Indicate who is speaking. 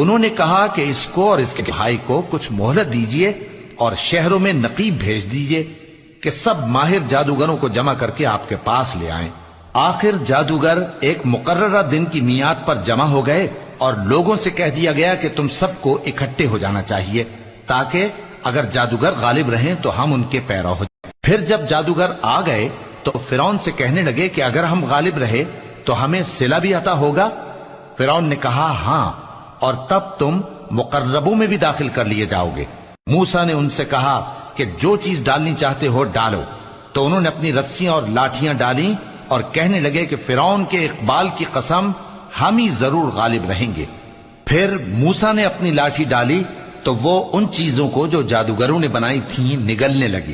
Speaker 1: انہوں نے کہا کہ اس کو اور اس کے بھائی کو کچھ مہلت دیجیے اور شہروں میں نقیب بھیج دیجیے کہ سب ماہر جادوگروں کو جمع کر کے آپ کے پاس لے آئیں۔ آخر جادوگر ایک مقررہ دن کی میعاد پر جمع ہو گئے اور لوگوں سے کہہ دیا گیا کہ تم سب کو اکٹھے ہو جانا چاہیے تاکہ اگر جادوگر غالب رہیں تو ہم ان کے پیرو ہو جائیں۔ پھر جب جادوگر آ گئے تو فرعون سے کہنے لگے کہ اگر ہم غالب رہے تو ہمیں صلہ بھی عطا ہوگا؟ فرعون نے کہا ہاں، اور تب تم مقربوں میں بھی داخل کر لیے جاؤ گے۔ موسیٰ نے ان سے کہا کہ جو چیز ڈالنی چاہتے ہو ڈالو، تو انہوں نے اپنی رسیاں اور لاٹھیاں ڈالیں اور کہنے لگے کہ فرعون کے اقبال کی قسم ہم ہی ضرور غالب رہیں گے۔ پھر موسیٰ نے اپنی لاٹھی ڈالی تو وہ ان چیزوں کو جو جادوگروں نے بنائی تھیں نگلنے لگی۔